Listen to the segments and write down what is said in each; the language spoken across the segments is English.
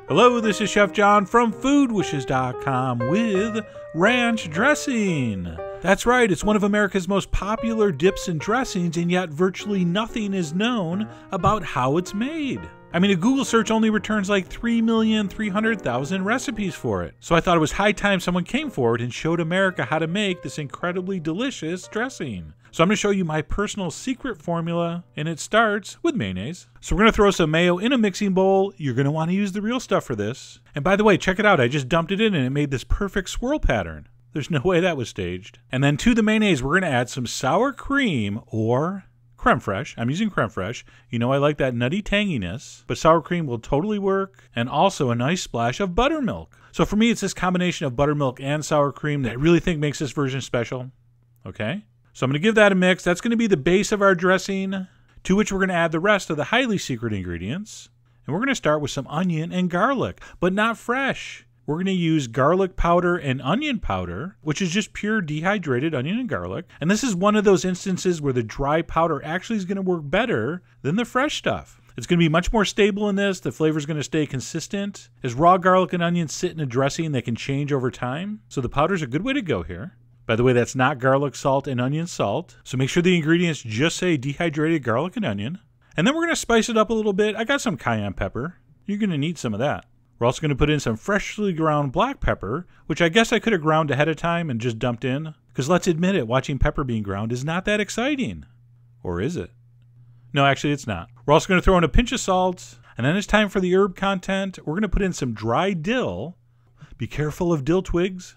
Hello, this is Chef John from foodwishes.com with ranch dressing. That's right, it's one of America's most popular dips and dressings, and yet virtually nothing is known about how it's made. I mean, a Google search only returns like 3,300,000 recipes for it. So I thought it was high time someone came forward and showed America how to make this incredibly delicious dressing. So I'm going to show you my personal secret formula, and it starts with mayonnaise. So we're going to throw some mayo in a mixing bowl. You're going to want to use the real stuff for this. And by the way, check it out. I just dumped it in and it made this perfect swirl pattern. There's no way that was staged. And then to the mayonnaise, we're going to add some sour cream or creme fraiche. I'm using creme fraiche. You know I like that nutty tanginess, but sour cream will totally work. And also a nice splash of buttermilk. So for me, it's this combination of buttermilk and sour cream that I really think makes this version special. Okay? So I'm going to give that a mix. That's going to be the base of our dressing, to which we're going to add the rest of the highly secret ingredients. And we're going to start with some onion and garlic, but not fresh. We're going to use garlic powder and onion powder, which is just pure dehydrated onion and garlic. And this is one of those instances where the dry powder actually is going to work better than the fresh stuff. It's going to be much more stable in this. The flavor is going to stay consistent. As raw garlic and onions sit in a dressing, they can change over time. So the powder is a good way to go here. By the way, that's not garlic salt and onion salt. So make sure the ingredients just say dehydrated garlic and onion. And then we're going to spice it up a little bit. I got some cayenne pepper. You're going to need some of that. We're also going to put in some freshly ground black pepper, which I guess I could have ground ahead of time and just dumped in. Because let's admit it, watching pepper being ground is not that exciting. Or is it? No, actually it's not. We're also going to throw in a pinch of salt. And then it's time for the herb content. We're going to put in some dry dill. Be careful of dill twigs.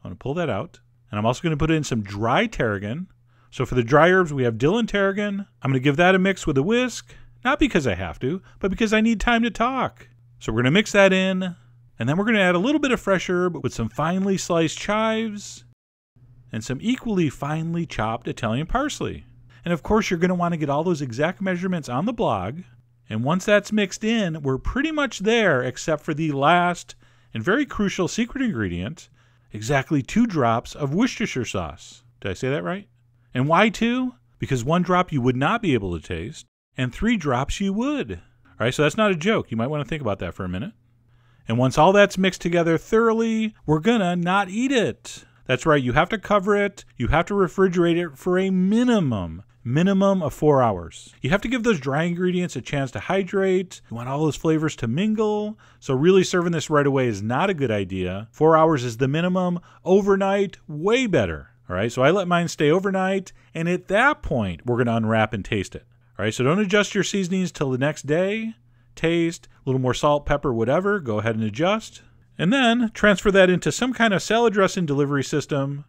I'm going to pull that out. And I'm also going to put in some dry tarragon. So for the dry herbs, we have dill and tarragon. I'm going to give that a mix with a whisk. Not because I have to, but because I need time to talk. So we're going to mix that in. And then we're going to add a little bit of fresh herb with some finely sliced chives and some equally finely chopped Italian parsley. And of course, you're going to want to get all those exact measurements on the blog. And once that's mixed in, we're pretty much there, except for the last and very crucial secret ingredient. Exactly 2 drops of Worcestershire sauce. Did I say that right? And why 2? Because 1 drop you would not be able to taste, and 3 drops you would. All right, so that's not a joke. You might want to think about that for a minute. And once all that's mixed together thoroughly, we're gonna not eat it. That's right, you have to cover it. You have to refrigerate it for a minimum of 4 hours. You have to give those dry ingredients a chance to hydrate. You want all those flavors to mingle. So really serving this right away is not a good idea. 4 hours is the minimum. Overnight, way better. All right, so I let mine stay overnight, and at that point, we're gonna unwrap and taste it. All right, so don't adjust your seasonings till the next day. Taste, a little more salt, pepper, whatever. Go ahead and adjust. And then transfer that into some kind of salad dressing delivery system.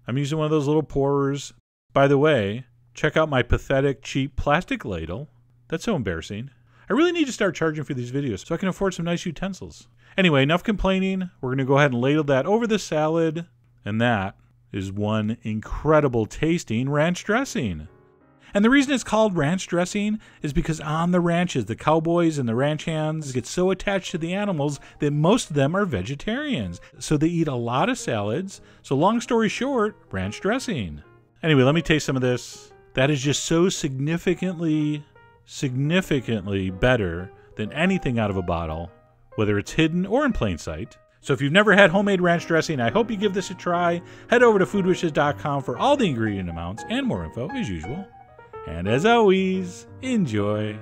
I'm using one of those little pourers. By the way, check out my pathetic, cheap plastic ladle. That's so embarrassing. I really need to start charging for these videos so I can afford some nice utensils. Anyway, enough complaining. We're going to go ahead and ladle that over the salad. And that is one incredible tasting ranch dressing. And the reason it's called ranch dressing is because on the ranches, the cowboys and the ranch hands get so attached to the animals that most of them are vegetarians. So they eat a lot of salads. So long story short, ranch dressing. Anyway, let me taste some of this. That is just so significantly better than anything out of a bottle, whether it's hidden or in plain sight. So if you've never had homemade ranch dressing, I hope you give this a try. Head over to foodwishes.com for all the ingredient amounts and more info as usual. And as always, enjoy.